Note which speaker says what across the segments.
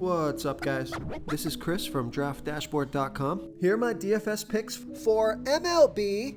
Speaker 1: What's up, guys? This is Chris from DraftDashboard.com. Here are my DFS picks for MLB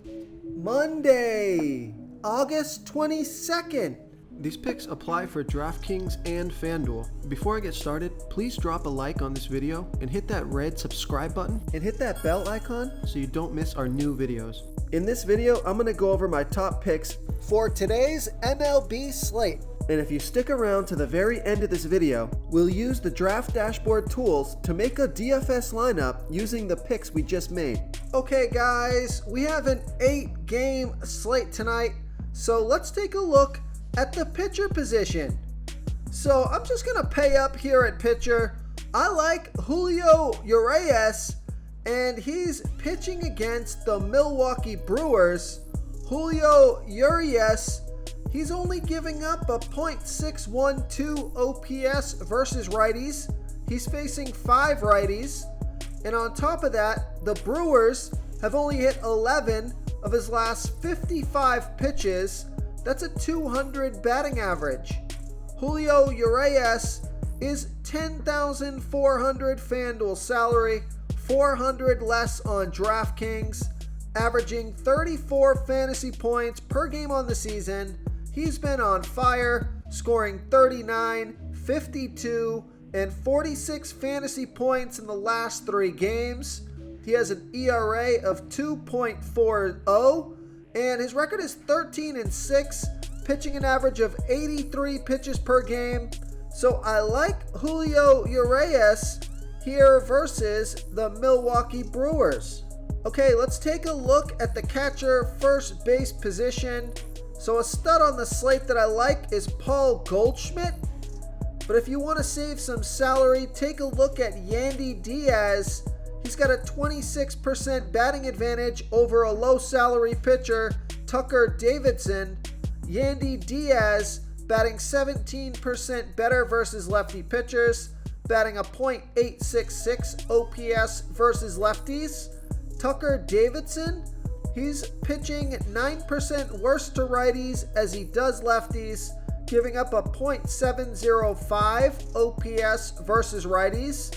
Speaker 1: Monday, August 22nd. These picks apply for DraftKings and FanDuel. Before I get started, please drop a like on this video and hit that red subscribe button and hit that bell icon so you don't miss our new videos. In this video, I'm going to go over my top picks for today's MLB slate. And if you stick around to the very end of this video, we'll use the Draft Dashboard tools to make a DFS lineup using the picks we just made. Okay guys, we have an 8-game slate tonight, so let's take a look at the pitcher position. So I'm just gonna pay up here at pitcher. I like Julio Urias, and he's pitching against the Milwaukee Brewers. Julio Urias, he's only giving up a .612 OPS versus righties. He's facing 5 righties. And on top of that, the Brewers have only hit 11 of his last 55 pitches. That's a 200 batting average. Julio Urias is $10,400 FanDuel salary, $400 less on DraftKings, averaging 34 fantasy points per game on the season. He's been on fire, scoring 39, 52, and 46 fantasy points in the last 3 games. He has an ERA of 2.40, and his record is 13-6, pitching an average of 83 pitches per game. So I like Julio Urias here versus the Milwaukee Brewers. Okay, let's take a look at the catcher first base position. So a stud on the slate that I like is Paul Goldschmidt. But if you want to save some salary, take a look at Yandy Diaz. He's got a 26% batting advantage over a low salary pitcher, Tucker Davidson. Yandy Diaz batting 17% better versus lefty pitchers, batting a .866 OPS versus lefties. Tucker Davidson, he's pitching 9% worse to righties as he does lefties, giving up a .705 OPS versus righties.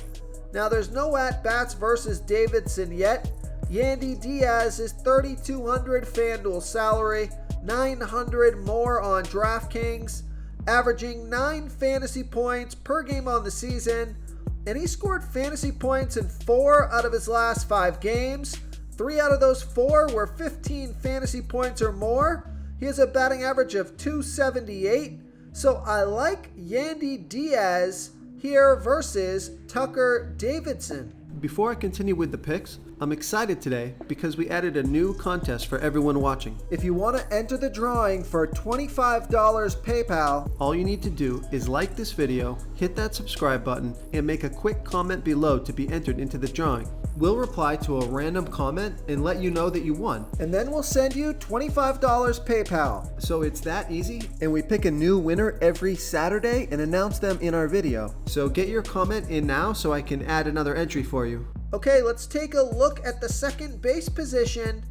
Speaker 1: Now there's no at-bats versus Davidson yet. Yandy Diaz is $3,200 FanDuel salary, $900 more on DraftKings, averaging 9 fantasy points per game on the season, and he scored fantasy points in 4 out of his last 5 games. 3 out of those 4 were 15 fantasy points or more. He has a batting average of .278. So I like Yandy Diaz here versus Tucker Davidson. Before I continue with the picks, I'm excited today because we added a new contest for everyone watching. If you want to enter the drawing for $25 PayPal, all you need to do is like this video, hit that subscribe button, and make a quick comment below to be entered into the drawing. We'll reply to a random comment and let you know that you won. And then we'll send you $25 PayPal. So it's that easy, and we pick a new winner every Saturday and announce them in our video. So get your comment in now so I can add another entry for you. Okay, let's take a look at the second base position.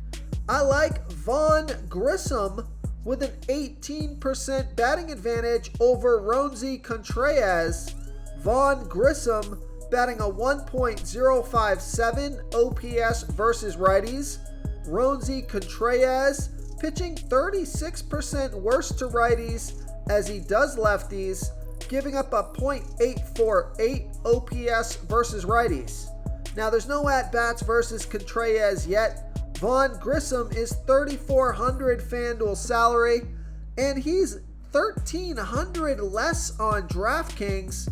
Speaker 1: I like Vaughn Grissom with an 18% batting advantage over Roansy Contreras. Vaughn Grissom batting a 1.057 OPS versus righties. Roansy Contreras pitching 36% worse to righties as he does lefties, giving up a .848 OPS versus righties. Now there's no at-bats versus Contreras yet. Vaughn Grissom is $3,400 FanDuel salary, and he's $1,300 less on DraftKings.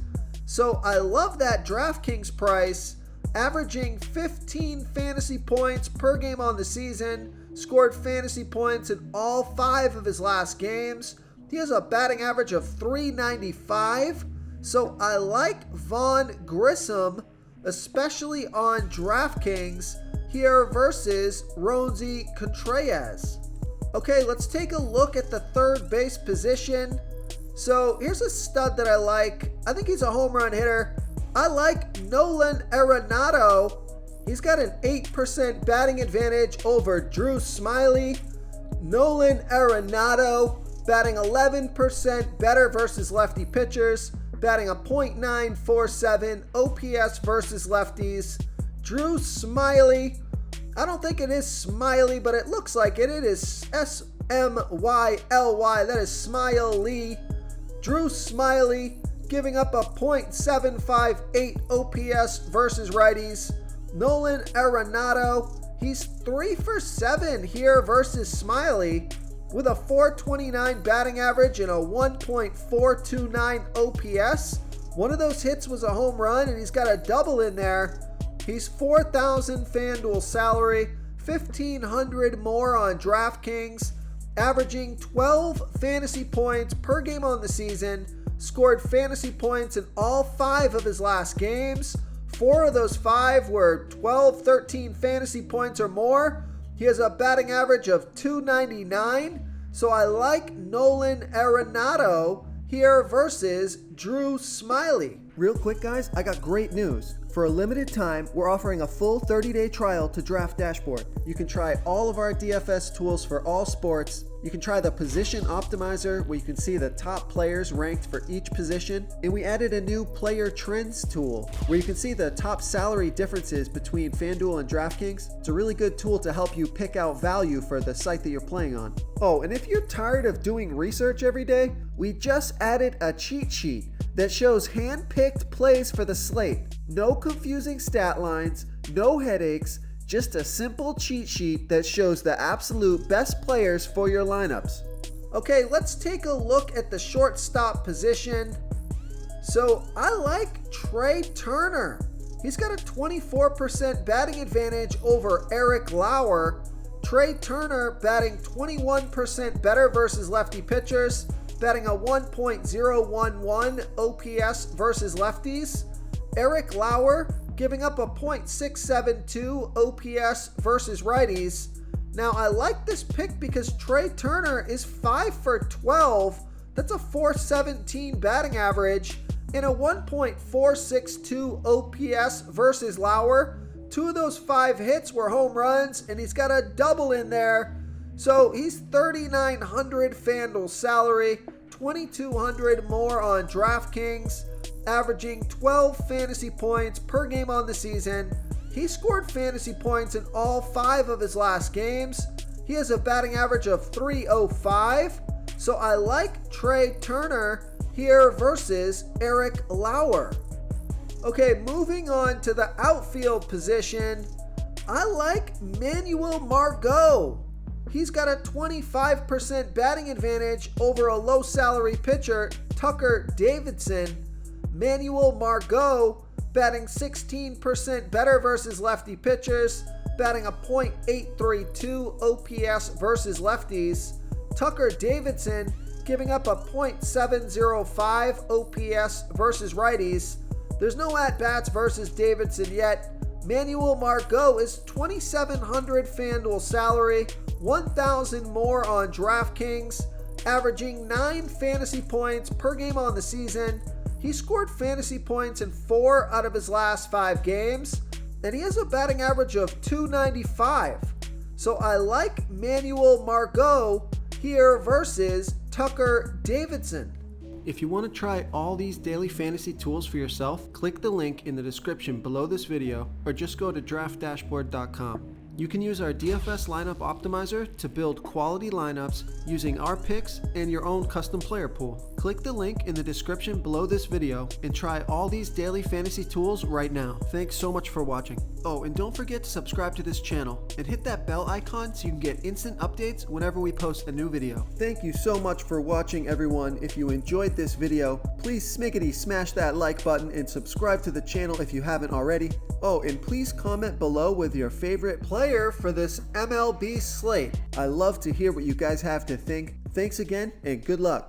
Speaker 1: So I love that DraftKings price, averaging 15 fantasy points per game on the season, scored fantasy points in all 5 of his last games. He has a batting average of .395. So I like Vaughn Grissom, especially on DraftKings here versus Roansy Contreras. Okay, let's take a look at the third base position. So here's a stud that I like. I think he's a home run hitter. I like Nolan Arenado. He's got an 8% batting advantage over Drew Smyly. Nolan Arenado batting 11% better versus lefty pitchers, batting a .947 OPS versus lefties. Drew Smyly. I don't think it is Smiley, but it looks like it. It is Smyly. That is Smiley. Drew Smyly giving up a .758 OPS versus righties. Nolan Arenado. He's 3 for 7 here versus Smiley with a .429 batting average and a 1.429 OPS. One of those hits was a home run, and he's got a double in there. He's $4,000 FanDuel salary, $1,500 more on DraftKings, averaging 12 fantasy points per game on the season, scored fantasy points in all 5 of his last games. 4 of those 5 were 12, 13 fantasy points or more. He has a batting average of .299, so I like Nolan Arenado here versus Drew Smyly. Real quick, guys, I got great news. For a limited time, we're offering a full 30-day trial to Draft Dashboard. You can try all of our DFS tools for all sports. You can try the Position Optimizer, where you can see the top players ranked for each position. And we added a new Player Trends tool, where you can see the top salary differences between FanDuel and DraftKings. It's a really good tool to help you pick out value for the site that you're playing on. Oh, and if you're tired of doing research every day, we just added a cheat sheet that shows hand-picked plays for the slate. No confusing stat lines, no headaches, just a simple cheat sheet that shows the absolute best players for your lineups. Okay, let's take a look at the shortstop position. So I like Trey Turner. He's got a 24% batting advantage over Eric Lauer. Trey Turner batting 21% better versus lefty pitchers, batting a 1.011 OPS versus lefties. Eric Lauer giving up a .672 OPS versus righties. Now, I like this pick because Trey Turner is 5 for 12. That's a .417 batting average and a 1.462 OPS versus Lauer. 2 of those 5 hits were home runs, and he's got a double in there. So he's $3,900 FanDuel salary, $2,200 more on DraftKings, averaging 12 fantasy points per game on the season. He scored fantasy points in all 5 of his last games. He has a batting average of .305. So I like Trey Turner here versus Eric Lauer. Okay, moving on to the outfield position. I like Manuel Margot. He's got a 25% batting advantage over a low salary pitcher, Tucker Davidson. Manuel Margot batting 16% better versus lefty pitchers, batting a .832 OPS versus lefties. Tucker Davidson giving up a .705 OPS versus righties. There's no at-bats versus Davidson yet. Manuel Margot is $2,700 FanDuel salary, $1,000 more on DraftKings, averaging 9 fantasy points per game on the season. He scored fantasy points in 4 out of his last 5 games, and he has a batting average of .295. So I like Manuel Margot here versus Tucker Davidson. If you want to try all these daily fantasy tools for yourself, click the link in the description below this video, or just go to draftdashboard.com. You can use our DFS lineup optimizer to build quality lineups using our picks and your own custom player pool. Click the link in the description below this video and try all these daily fantasy tools right now. Thanks so much for watching. Oh, and don't forget to subscribe to this channel and hit that bell icon so you can get instant updates whenever we post a new video. Thank you so much for watching, everyone. If you enjoyed this video, please smiggity smash that like button and subscribe to the channel if you haven't already. Oh, and please comment below with your favorite player for this MLB slate. I love to hear what you guys have to think. Thanks again, and good luck.